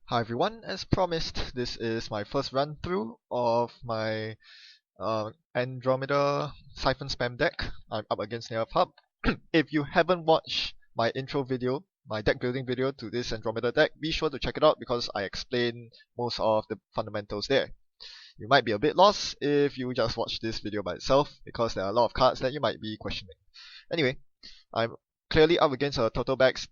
Hi everyone, as promised, this is my first run through of my Andromeda Siphon Spam deck. I'm up against Netrunner. If you haven't watched my intro video, my deck building video to this Andromeda deck, be sure to check it out because I explain most of the fundamentals there. You might be a bit lost if you just watch this video by itself because there are a lot of cards that you might be questioning. Anyway, I'm clearly up against a Total Bags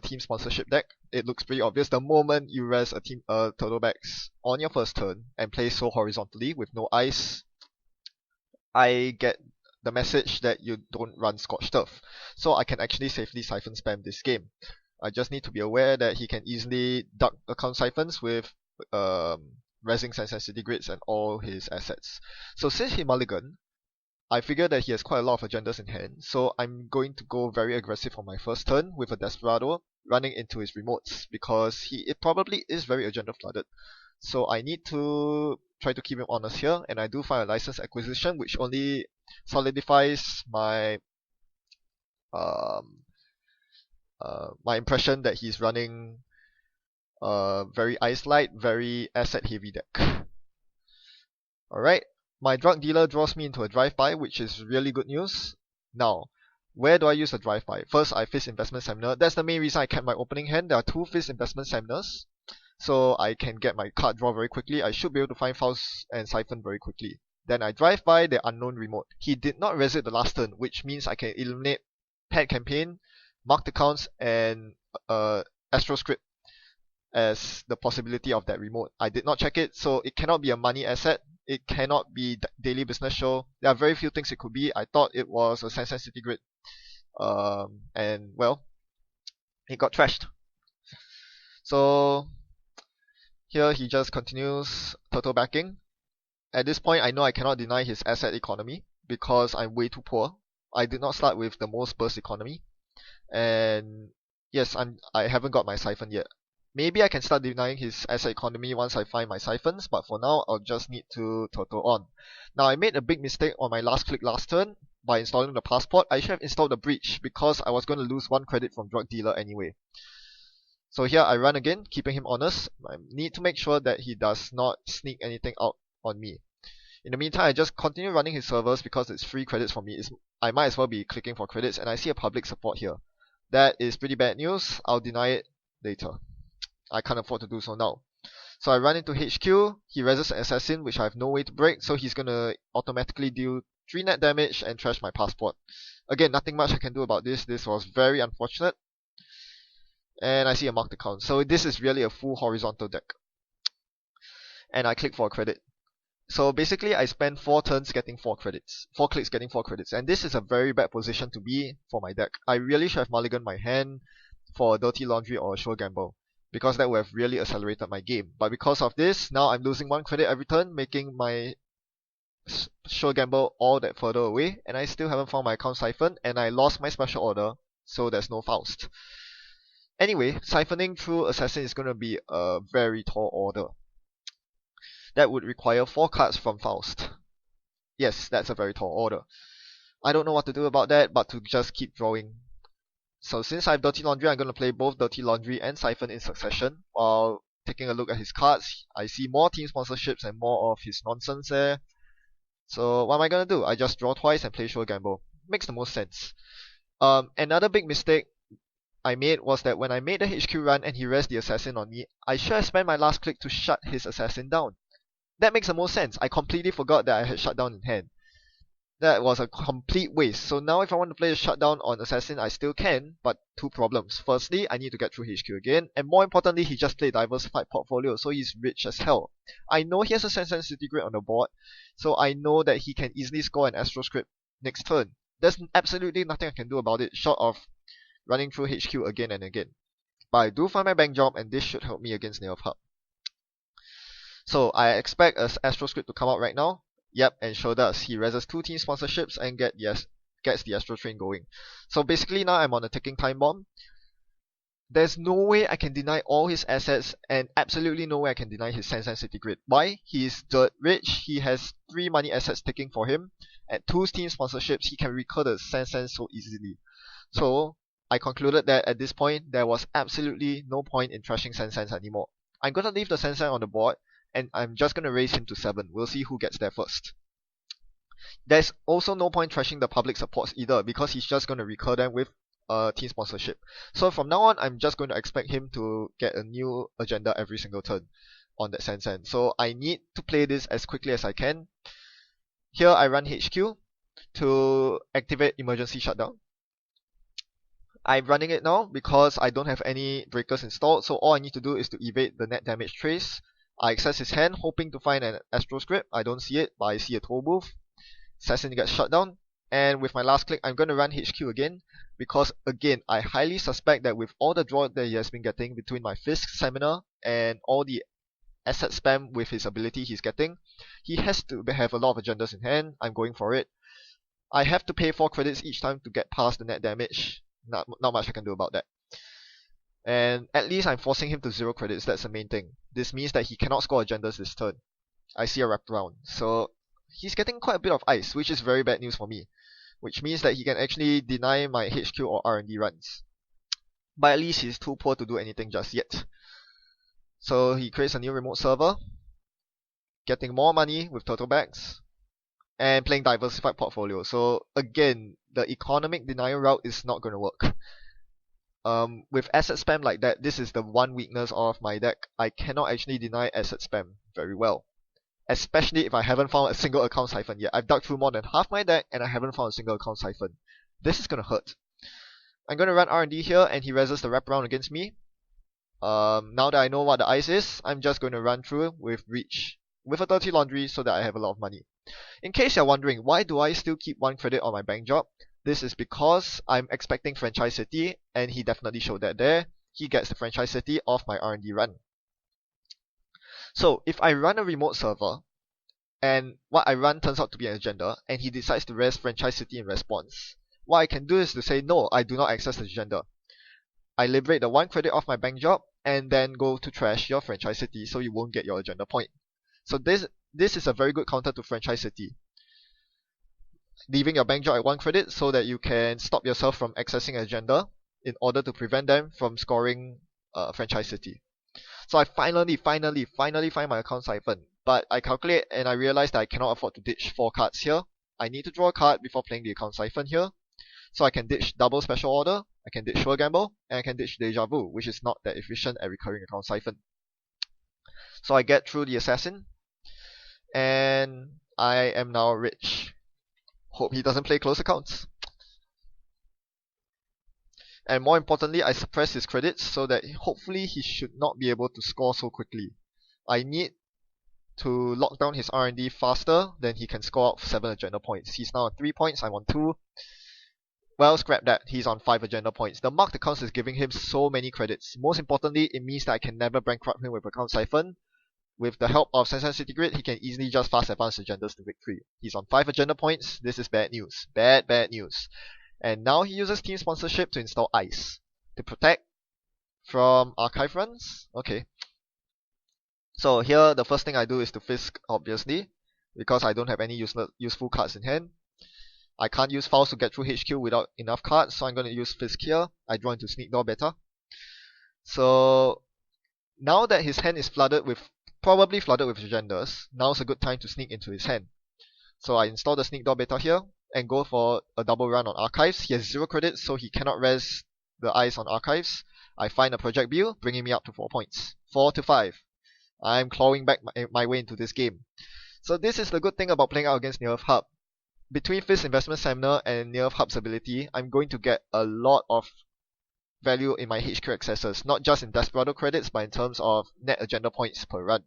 team sponsorship deck. It looks pretty obvious the moment you res a team Total Bags on your first turn and play so horizontally with no ice. I get the message that you don't run Scorched Earth, so I can actually safely Siphon spam this game. I just need to be aware that he can easily duck account siphons with resing Sensitivity Grids and all his assets. So since he mulligan, I figure that he has quite a lot of agendas in hand, so I'm going to go very aggressive on my first turn with a Desperado running into his remotes because it probably is very agenda flooded. So I need to try to keep him honest here, and I do find a license acquisition which only solidifies my my impression that he's running a very ice light, very asset heavy deck. Alright. My drug dealer draws me into a drive-by, which is really good news. Now, where do I use a drive-by? First, I Fist Investment Seminar. That's the main reason I kept my opening hand. There are two Fist Investment Seminars, so I can get my card draw very quickly. I should be able to find Faust and Siphon very quickly. Then I drive by the unknown remote. He did not reset the last turn, which means I can eliminate Pet Campaign, Marked Accounts, and Astroscript as the possibility of that remote. I did not check it, so it cannot be a money asset. It cannot be daily business show. There are very few things it could be. I thought it was a Sensitivity Grid. And well, it got trashed. So here he just continues total backing. At this point, I know I cannot deny his asset economy because I'm way too poor. I did not start with the most burst economy. And yes, I haven't got my Siphon yet. Maybe I can start denying his asset economy once I find my siphons, but for now I'll just need to total on. Now I made a big mistake on my last click last turn by installing the passport. I should have installed the breach because I was going to lose 1 credit from drug dealer anyway. So here I run again, keeping him honest. I need to make sure that he does not sneak anything out on me. In the meantime, I just continue running his servers because it's free credits for me. I might as well be clicking for credits, and I see a public support here. That is pretty bad news. I'll deny it later. I can't afford to do so now. So I run into HQ, he reses an assassin which I have no way to break, so he's gonna automatically deal 3 net damage and trash my passport. Again, nothing much I can do about this. This was very unfortunate. And I see a marked account. So this is really a full horizontal deck. And I click for a credit. So basically I spend 4 turns getting 4 credits. 4 clicks getting 4 credits. And this is a very bad position to be for my deck. I really should have mulliganed my hand for a Dirty Laundry or a Sure Gamble, because that would have really accelerated my game. But because of this, now I'm losing 1 credit every turn, making my Sure Gamble all that further away, and I still haven't found my account Siphon, and I lost my special order, so there's no Faust. Anyway, siphoning through Assassin is going to be a very tall order. That would require 4 cards from Faust. Yes, that's a very tall order. I don't know what to do about that, but to just keep drawing. So since I have Dirty Laundry, I'm going to play both Dirty Laundry and Siphon in succession. While taking a look at his cards, I see more team sponsorships and more of his nonsense there. So what am I going to do? I just draw twice and play Sure Gamble. Makes the most sense. Another big mistake I made was that when I made the HQ run and he resed the assassin on me, I should have spent my last click to shut his assassin down. That makes the most sense. I completely forgot that I had shut down in hand. That was a complete waste. So now if I want to play a shutdown on Assassin, I still can, but 2 problems. Firstly, I need to get through HQ again, and more importantly, he just played diversified portfolio, so he's rich as hell. I know he has a Sensitivity Grid on the board, so I know that he can easily score an Astroscript next turn. There's absolutely nothing I can do about it, short of running through HQ again and again. But I do find my bank job, and this should help me against Netrunner. So I expect an Astroscript to come out right now. Yep, and sure does. He reses 2 team sponsorships and gets the Astro Train going. So basically now I'm on a ticking time bomb. There's no way I can deny all his assets, and absolutely no way I can deny his Sensitivity Grid. Why? He's dirt rich, he has 3 money assets ticking for him. At 2 team sponsorships, he can recur the Sense so easily. So I concluded that at this point, there was absolutely no point in trashing Sense anymore. I'm gonna leave the Sensen on the board, and I'm just gonna raise him to 7. We'll see who gets there first. There's also no point trashing the public supports either, because he's just gonna recur them with team sponsorship. So from now on, I'm just going to expect him to get a new agenda every single turn on that Sensen. So I need to play this as quickly as I can. Here I run HQ to activate emergency shutdown. I'm running it now because I don't have any breakers installed, so all I need to do is to evade the net damage trace. I access his hand, hoping to find an Astro script. I don't see it, but I see a toll booth. Assassin gets shut down, and with my last click, I'm going to run HQ again, because again, I highly suspect that with all the draw that he has been getting between my Fisk Seminar and all the asset spam with his ability he's getting, he has to have a lot of agendas in hand. I'm going for it. I have to pay 4 credits each time to get past the net damage. Not much I can do about that. And at least I'm forcing him to 0 credits, that's the main thing. This means that he cannot score agendas this turn. I see a wraparound. So he's getting quite a bit of ice, which is very bad news for me. Which means that he can actually deny my HQ or R&D runs. But at least he's too poor to do anything just yet. So he creates a new remote server, getting more money with turtle bags, and playing diversified portfolio. So again, the economic denial route is not going to work. With asset spam like that, this is the one weakness of my deck. I cannot actually deny asset spam very well. Especially if I haven't found a single account siphon yet. I've dug through more than half my deck and I haven't found a single account siphon. This is going to hurt. I'm going to run R&D here and he reses the wraparound against me. Now that I know what the ice is, I'm just going to run through with Reach with a dirty laundry so that I have a lot of money. In case you're wondering, why do I still keep 1 credit on my bank job? This is because I'm expecting Franchise City, and he definitely showed that there. He gets the Franchise City off my R&D run. So if I run a remote server, and what I run turns out to be an agenda, and he decides to res Franchise City in response, what I can do is to say, no, I do not access the agenda. I liberate the 1 credit off my bank job, and then go to trash your Franchise City so you won't get your agenda point. So this is a very good counter to Franchise City. Leaving your bank job at 1 credit so that you can stop yourself from accessing an agenda in order to prevent them from scoring Franchise City. So I finally find my account siphon. But I calculate and I realize that I cannot afford to ditch 4 cards here. I need to draw a card before playing the account siphon here. So I can ditch double special order, I can ditch sure gamble, and I can ditch deja vu, which is not that efficient at recurring account siphon. So I get through the assassin, and I am now rich. Hope he doesn't play close accounts. And more importantly, I suppress his credits so that hopefully he should not be able to score so quickly. I need to lock down his R&D faster than he can score out 7 agenda points. He's now on 3 points, I'm on 2. Well, scrap that, he's on 5 agenda points. The marked accounts is giving him so many credits. Most importantly, it means that I can never bankrupt him with account siphon. With the help of Sensen City Grid, he can easily just fast advance agendas to victory. He's on 5 agenda points. This is bad news. Bad news. And now he uses team sponsorship to install ice to protect from archive runs. Okay. So here, the first thing I do is to Fisk, obviously, because I don't have any useful cards in hand. I can't use files to get through HQ without enough cards, so I'm going to use Fisk here. I draw into Sneak Door Beta. So now that his hand is probably flooded with agendas, now's a good time to sneak into his hand. So I install the Sneak Door Beta here and go for a double run on archives. He has 0 credits, so he cannot res the ice on archives. I find a project bill, bringing me up to 4 points. 4 to 5. I'm clawing back my way into this game. So this is the good thing about playing out against Nearth Hub. Between Fist Investment Seminar and Nearth Hub's ability, I'm going to get a lot of value in my HQ accesses, not just in Desperado credits, but in terms of net agenda points per run.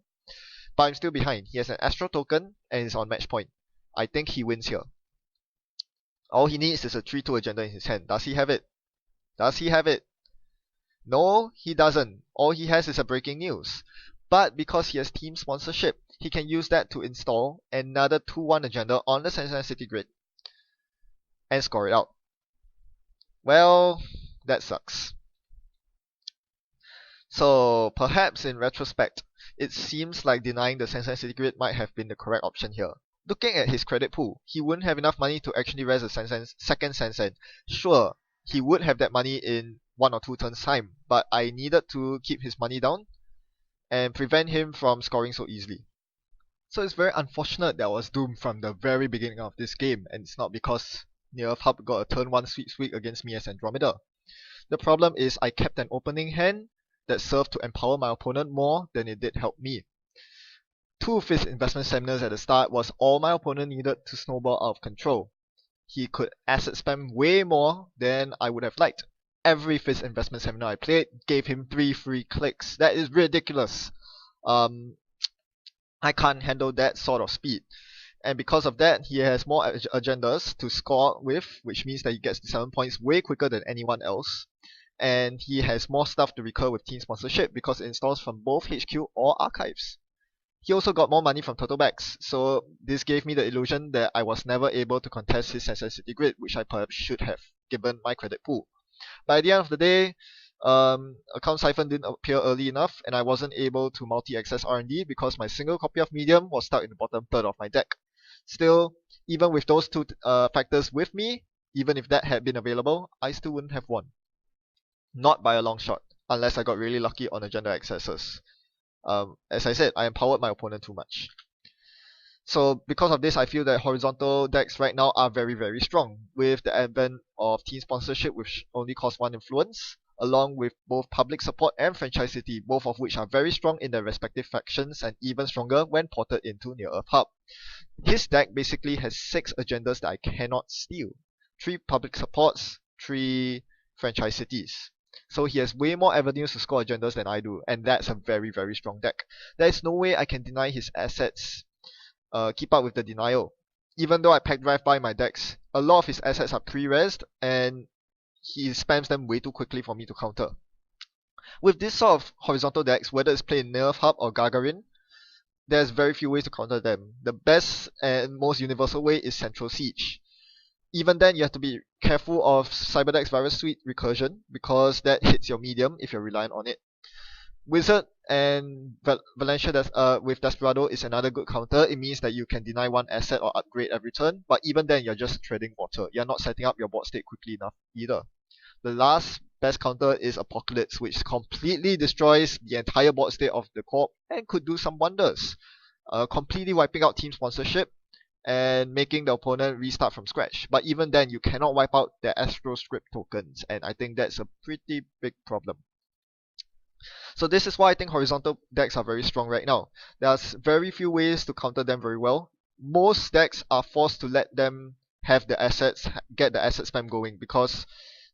But I'm still behind. He has an Astro token and is on match point. I think he wins here. All he needs is a 3-2 agenda in his hand. Does he have it? Does he have it? No, he doesn't. All he has is a breaking news. But because he has team sponsorship, he can use that to install another 2-1 agenda on the Sensen City Grid and score it out. Well, that sucks. So perhaps in retrospect, it seems like denying the Sensen City Grid might have been the correct option here. Looking at his credit pool, he wouldn't have enough money to actually res a second Sensen. Sure, he would have that money in 1 or 2 turns time, but I needed to keep his money down. and prevent him from scoring so easily. So it's very unfortunate that I was doomed from the very beginning of this game, and it's not because Near Hub got a turn 1 sweep against me as Andromeda. The problem is I kept an opening hand that served to empower my opponent more than it did help me. 2 Fist Investment Seminars at the start was all my opponent needed to snowball out of control. He could asset spam way more than I would have liked. Every Fist Investment Seminar I played gave him 3 free clicks. That is ridiculous. I can't handle that sort of speed. And because of that, he has more agendas to score with, which means that he gets to 7 points way quicker than anyone else. And he has more stuff to recur with team sponsorship because it installs from both HQ or archives. He also got more money from turtlebacks, so this gave me the illusion that I was never able to contest his Necessity Grid, which I perhaps should have, given my credit pool. But at the end of the day, account Siphon didn't appear early enough, and I wasn't able to multi-access R&D because my single copy of Medium was stuck in the bottom third of my deck. Still, even with those 2 factors with me, even if that had been available, I still wouldn't have won. Not by a long shot, unless I got really lucky on agenda accesses. As I said, I empowered my opponent too much. So because of this, I feel that horizontal decks right now are very, very strong. With the advent of team sponsorship, which only costs 1 influence, along with both public support and franchisity, both of which are very strong in their respective factions and even stronger when ported into Near Earth Hub. His deck basically has 6 agendas that I cannot steal. 3 public supports, 3 franchise cities. So he has way more avenues to score agendas than I do, and that's a very, very strong deck. There is no way I can deny his assets, keep up with the denial. Even though I pack drive by my decks, a lot of his assets are pre-resed, and he spams them way too quickly for me to counter. With this sort of horizontal decks, whether it's played in Near Earth Hub or Gagarin, there's very few ways to counter them. The best and most universal way is Central Siege. Even then, you have to be careful of Cyberdeck's Virus Suite recursion, because that hits your medium if you're reliant on it. Wizard and Valencia with Desperado is another good counter. It means that you can deny 1 asset or upgrade every turn, but even then you're just treading water. You're not setting up your board state quickly enough either. The last best counter is Apocalypse, which completely destroys the entire board state of the corp and could do some wonders. Completely wiping out team sponsorship and making the opponent restart from scratch. But even then, you cannot wipe out their Astro Script tokens, and I think that's a pretty big problem. So this is why I think horizontal decks are very strong right now. There's very few ways to counter them very well. Most decks are forced to let them have the assets, get the asset spam going, because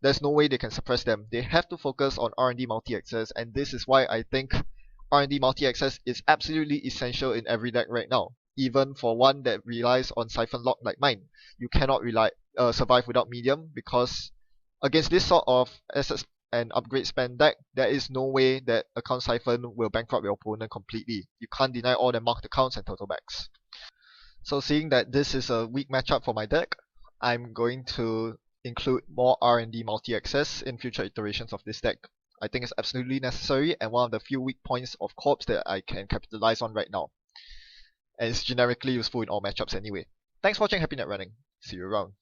there's no way they can suppress them. They have to focus on R&D multi-access, and this is why I think R&D multi-access is absolutely essential in every deck right now. Even for one that relies on Siphon Lock like mine, you cannot survive without Medium, because against this sort of assets and upgrade spend deck, there is no way that account Siphon will bankrupt your opponent completely. You can't deny all the marked accounts and turtlebacks. So seeing that this is a weak matchup for my deck, I'm going to include more R&D multi-access in future iterations of this deck. I think it's absolutely necessary and one of the few weak points of corps that I can capitalize on right now. And it's generically useful in all matchups anyway. Thanks for watching, happy net running. See you around.